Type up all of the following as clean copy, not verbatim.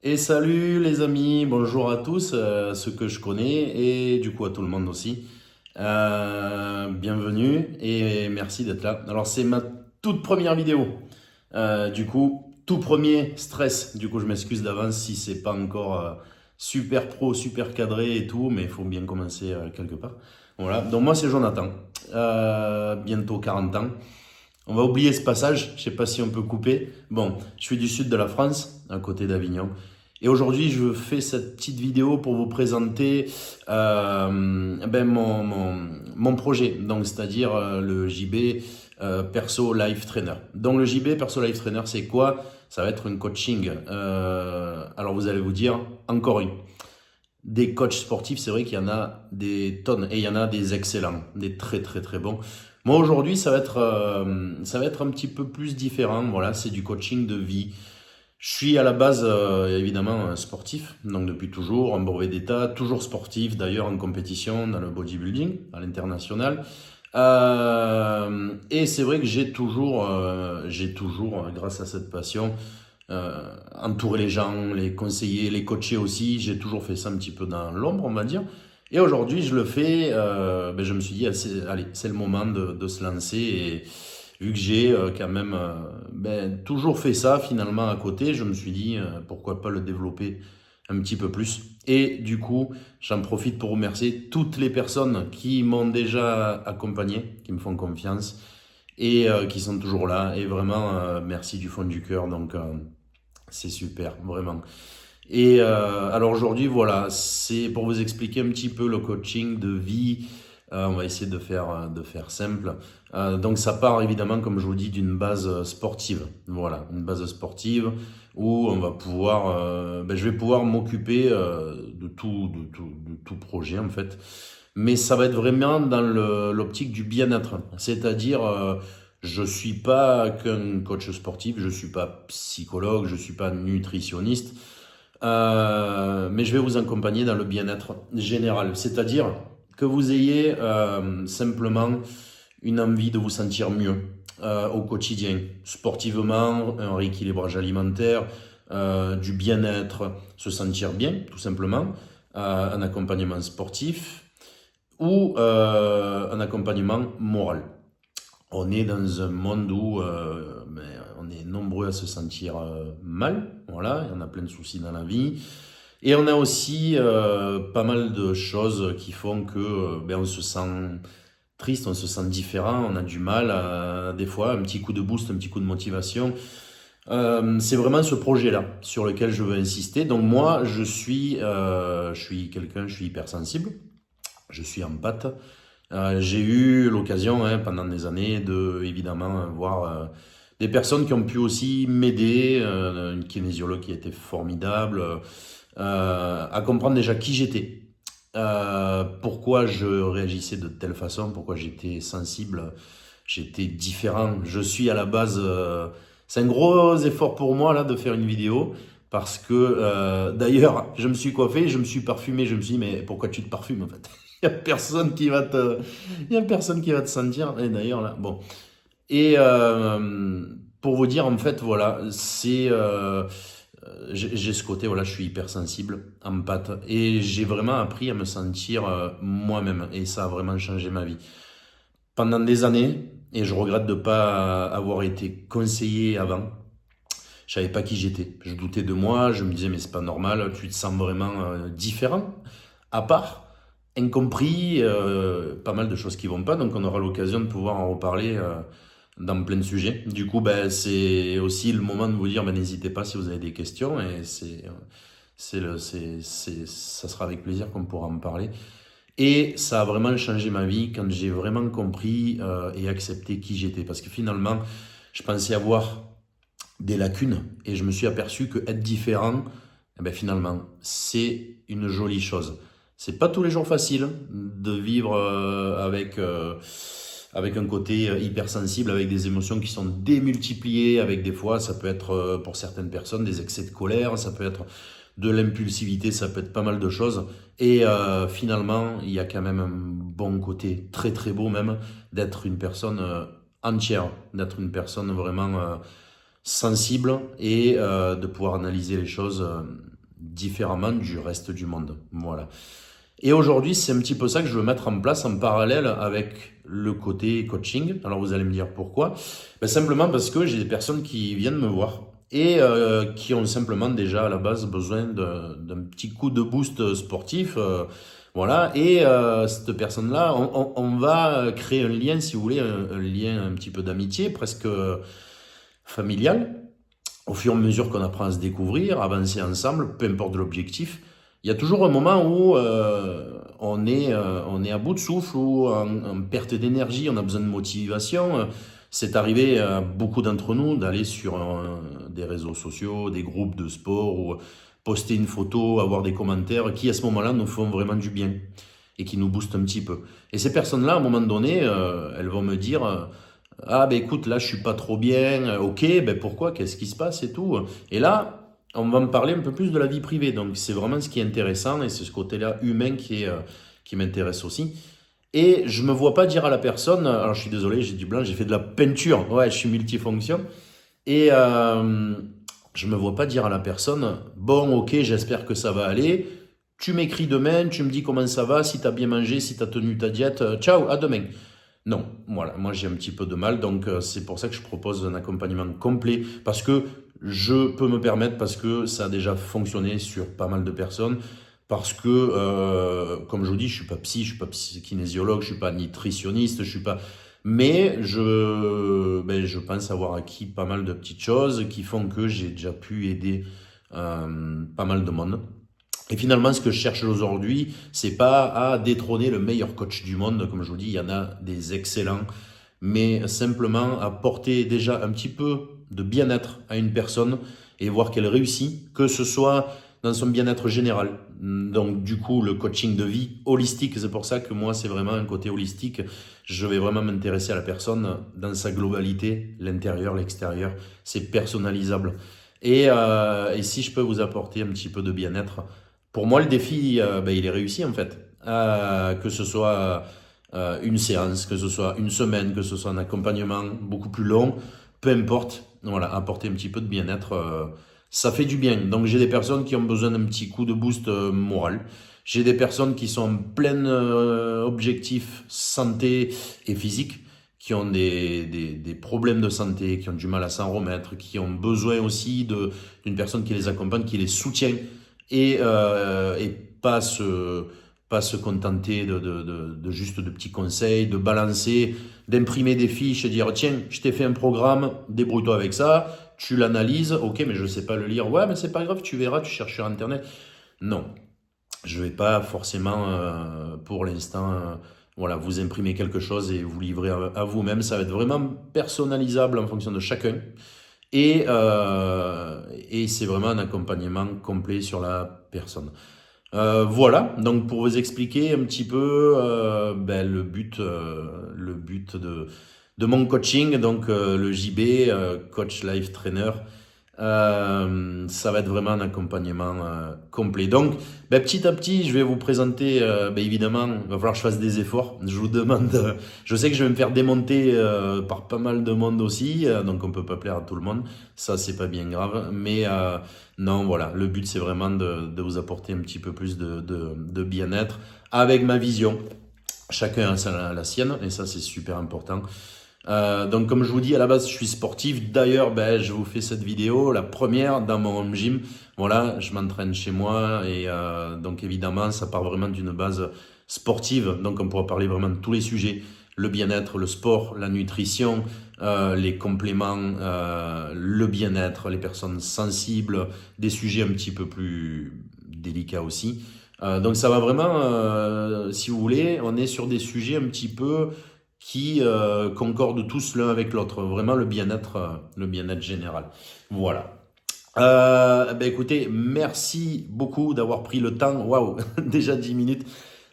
Et salut les amis, bonjour à tous, ceux que je connais et du coup à tout le monde aussi. Bienvenue et merci d'être là. Alors c'est ma toute première vidéo. Du coup, tout premier stress. Du coup, je m'excuse d'avance si c'est pas encore super pro, super cadré et tout, mais il faut bien commencer quelque part. Voilà. Donc moi c'est Jonathan, bientôt 40 ans. On va oublier ce passage, je sais pas si on peut couper. Bon, je suis du sud de la France, à côté d'Avignon. Et aujourd'hui, je fais cette petite vidéo pour vous présenter mon projet, donc c'est-à-dire le JB Perso Life Trainer. Donc le JB Perso Life Trainer, c'est quoi? Ça va être une coaching. Alors vous allez vous dire, encore une. Des coachs sportifs, c'est vrai qu'il y en a des tonnes et il y en a des excellents, des très très très bons. Moi aujourd'hui, ça va être un petit peu plus différent. Voilà, c'est du coaching de vie. Je suis à la base évidemment sportif, donc depuis toujours, un brevet d'état, toujours sportif, d'ailleurs en compétition dans le bodybuilding à l'international. Et c'est vrai que j'ai toujours, grâce à cette passion, entourer les gens, les conseiller, les coacher aussi. J'ai toujours fait ça un petit peu dans l'ombre, on va dire. Et aujourd'hui, je le fais. Je me suis dit, allez, c'est le moment de se lancer. Et vu que j'ai quand même toujours fait ça finalement à côté, je me suis dit, pourquoi pas le développer un petit peu plus. Et du coup, j'en profite pour remercier toutes les personnes qui m'ont déjà accompagné, qui me font confiance et qui sont toujours là. Et vraiment, merci du fond du cœur. Donc, c'est super, vraiment. Et alors aujourd'hui, voilà, c'est pour vous expliquer un petit peu le coaching de vie. On va essayer de faire simple. Donc ça part évidemment, comme je vous dis, d'une base sportive. Voilà, une base sportive où on va pouvoir, je vais pouvoir m'occuper de tout projet en fait. Mais ça va être vraiment dans l'optique du bien-être. C'est-à-dire, je suis pas qu'un coach sportif, je suis pas psychologue, je suis pas nutritionniste, mais je vais vous accompagner dans le bien-être général. C'est-à-dire que vous ayez simplement une envie de vous sentir mieux au quotidien, sportivement, un rééquilibrage alimentaire, du bien-être, se sentir bien, tout simplement, un accompagnement sportif ou un accompagnement moral. On est dans un monde où on est nombreux à se sentir mal, voilà, il y en a plein de soucis dans la vie. Et on a aussi pas mal de choses qui font que on se sent triste, on se sent différent, on a du mal à, des fois, un petit coup de boost, un petit coup de motivation. C'est vraiment ce projet-là sur lequel je veux insister. Donc moi, je suis quelqu'un, je suis hypersensible, je suis empathe. J'ai eu l'occasion pendant des années de évidemment voir des personnes qui ont pu aussi m'aider, une kinésiologue qui était formidable, à comprendre déjà qui j'étais, pourquoi je réagissais de telle façon, pourquoi j'étais sensible, j'étais différent. Je suis à la base, c'est un gros effort pour moi là de faire une vidéo parce que d'ailleurs je me suis coiffé, je me suis parfumé, je me suis dit mais pourquoi tu te parfumes en fait? Il y a personne qui va te, il y a personne qui va te sentir. Et d'ailleurs là, bon. Et pour vous dire en fait voilà, j'ai ce côté voilà, je suis hypersensible, empathe et j'ai vraiment appris à me sentir moi-même et ça a vraiment changé ma vie pendant des années. Et je regrette de ne pas avoir été conseillé avant. Je savais pas qui j'étais. Je doutais de moi. Je me disais, mais c'est pas normal. Tu te sens vraiment différent, à part, incompris, pas mal de choses qui vont pas. Donc, on aura l'occasion de pouvoir en reparler dans plein de sujets. Du coup, c'est aussi le moment de vous dire, n'hésitez pas si vous avez des questions. Et ça sera avec plaisir qu'on pourra en parler. Et ça a vraiment changé ma vie quand j'ai vraiment compris et accepté qui j'étais. Parce que finalement, je pensais avoir des lacunes et je me suis aperçu que être différent, finalement, c'est une jolie chose. C'est pas tous les jours facile de vivre avec un côté hypersensible, avec des émotions qui sont démultipliées, avec des fois, ça peut être pour certaines personnes des excès de colère, ça peut être de l'impulsivité, ça peut être pas mal de choses. Et finalement, il y a quand même un bon côté, très très beau même, d'être une personne entière, d'être une personne vraiment sensible et de pouvoir analyser les choses différemment du reste du monde. Voilà. Et aujourd'hui, c'est un petit peu ça que je veux mettre en place en parallèle avec le côté coaching. Alors vous allez me dire pourquoi? Ben, simplement parce que j'ai des personnes qui viennent me voir et qui ont simplement déjà à la base besoin d'un petit coup de boost sportif. Voilà. Et cette personne-là, on va créer un lien, si vous voulez, un lien un petit peu d'amitié, presque familial, au fur et à mesure qu'on apprend à se découvrir, avancer ensemble, peu importe l'objectif. Il y a toujours un moment où on est à bout de souffle, ou en perte d'énergie, on a besoin de motivation. C'est arrivé à beaucoup d'entre nous d'aller sur des réseaux sociaux, des groupes de sport, ou poster une photo, avoir des commentaires qui à ce moment-là nous font vraiment du bien et qui nous boostent un petit peu. Et ces personnes-là, à un moment donné, elles vont me dire ah ben écoute, là je suis pas trop bien, ok, ben pourquoi, qu'est-ce qui se passe et tout. Et là, on va me parler un peu plus de la vie privée, donc c'est vraiment ce qui est intéressant et c'est ce côté-là humain qui m'intéresse aussi. Et je me vois pas dire à la personne, alors je suis désolé, j'ai du blanc, j'ai fait de la peinture, ouais, je suis multifonction, et je me vois pas dire à la personne, bon ok, j'espère que ça va aller, tu m'écris demain, tu me dis comment ça va, si tu as bien mangé, si tu as tenu ta diète, ciao, à demain. Non, voilà, moi j'ai un petit peu de mal, donc c'est pour ça que je propose un accompagnement complet, parce que je peux me permettre, parce que ça a déjà fonctionné sur pas mal de personnes, parce que, comme je vous dis, je suis pas psy, je suis pas kinésiologue, je suis pas nutritionniste, je suis pas... Mais je pense avoir acquis pas mal de petites choses qui font que j'ai déjà pu aider pas mal de monde. Et finalement, ce que je cherche aujourd'hui, c'est pas à détrôner le meilleur coach du monde. Comme je vous dis, il y en a des excellents, mais simplement apporter déjà un petit peu de bien-être à une personne et voir qu'elle réussit, que ce soit dans son bien-être général. Donc du coup, le coaching de vie holistique, c'est pour ça que moi, c'est vraiment un côté holistique. Je vais vraiment m'intéresser à la personne dans sa globalité, l'intérieur, l'extérieur. C'est personnalisable. Et si je peux vous apporter un petit peu de bien-être, pour moi, le défi, il est réussi en fait. Que ce soit une séance, que ce soit une semaine, que ce soit un accompagnement beaucoup plus long, peu importe, voilà, apporter un petit peu de bien-être, ça fait du bien. Donc j'ai des personnes qui ont besoin d'un petit coup de boost moral. J'ai des personnes qui sont en plein objectif santé et physique, qui ont des problèmes de santé, qui ont du mal à s'en remettre, qui ont besoin aussi d'une personne qui les accompagne, qui les soutient et pas se contenter de juste de petits conseils, de balancer, d'imprimer des fiches et dire tiens, je t'ai fait un programme, débrouille-toi avec ça, tu l'analyses, ok, mais je ne sais pas le lire, ouais, mais c'est pas grave, tu verras, tu cherches sur internet. Non, je vais pas forcément pour l'instant voilà, vous imprimer quelque chose et vous livrer à vous-même, ça va être vraiment personnalisable en fonction de chacun. Et c'est vraiment un accompagnement complet sur la personne. Voilà, donc pour vous expliquer un petit peu le but de mon coaching, donc le JB, Coach Life Trainer, ça va être vraiment un accompagnement complet. Donc, petit à petit, je vais vous présenter, évidemment, il va falloir que je fasse des efforts. Je vous demande, je sais que je vais me faire démonter par pas mal de monde aussi, donc on peut pas plaire à tout le monde, ça c'est pas bien grave, mais non, voilà, le but c'est vraiment de vous apporter un petit peu plus de bien-être avec ma vision. Chacun a la sienne, et ça c'est super important. Donc comme je vous dis, à la base je suis sportif, d'ailleurs je vous fais cette vidéo, la première dans mon home gym, voilà, je m'entraîne chez moi et donc évidemment ça part vraiment d'une base sportive, donc on pourra parler vraiment de tous les sujets, le bien-être, le sport, la nutrition, les compléments, le bien-être, les personnes sensibles, des sujets un petit peu plus délicats aussi. Donc ça va vraiment, si vous voulez, on est sur des sujets un petit peu qui concordent tous l'un avec l'autre. Vraiment le bien-être général. Voilà. Écoutez, merci beaucoup d'avoir pris le temps, waouh, déjà 10 minutes,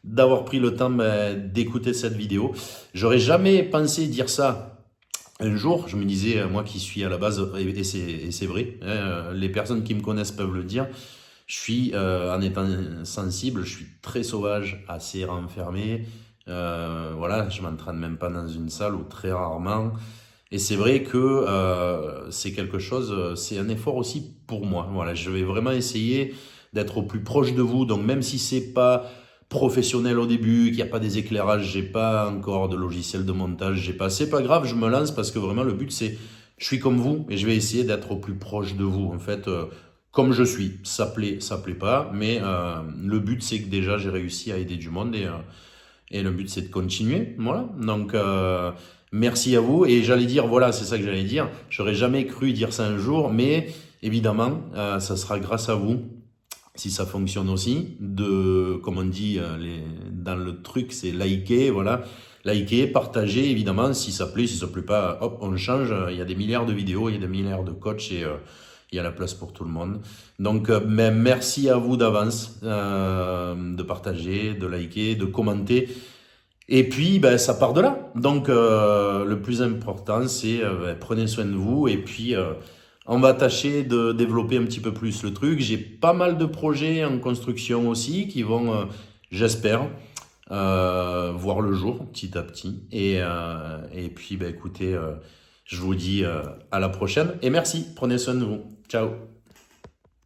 d'avoir pris le temps d'écouter cette vidéo. J'aurais jamais pensé dire ça un jour. Je me disais, moi qui suis à la base, et c'est vrai, les personnes qui me connaissent peuvent le dire, je suis, en étant sensible, je suis très sauvage, assez renfermé. Voilà, je m'entraîne même pas dans une salle ou très rarement. Et c'est vrai que c'est quelque chose, c'est un effort aussi pour moi. Voilà, je vais vraiment essayer d'être au plus proche de vous. Donc même si c'est pas professionnel au début, qu'il n'y a pas des éclairages, j'ai pas encore de logiciel de montage, c'est pas grave, je me lance parce que vraiment le but c'est, je suis comme vous et je vais essayer d'être au plus proche de vous. En fait, comme je suis, ça plaît pas, mais le but c'est que déjà j'ai réussi à aider du monde et le but c'est de continuer. Voilà. Donc merci à vous. Et j'allais dire, voilà, c'est ça que j'allais dire. J'aurais jamais cru dire ça un jour, mais évidemment, ça sera grâce à vous. Si ça fonctionne aussi, comme on dit dans le truc, c'est liker, voilà. Liker, partager, évidemment, si ça plaît, si ça plaît pas, hop, on change. Il y a des milliards de vidéos, il y a des milliards de coachs et il y a la place pour tout le monde. Donc, merci à vous d'avance de partager, de liker, de commenter. Et puis, ben, ça part de là. Donc, le plus important, c'est prenez soin de vous. Et puis, on va tâcher de développer un petit peu plus le truc. J'ai pas mal de projets en construction aussi qui vont, j'espère, voir le jour petit à petit. Et puis, ben, écoutez, je vous dis à la prochaine. Et merci. Prenez soin de vous. Ciao.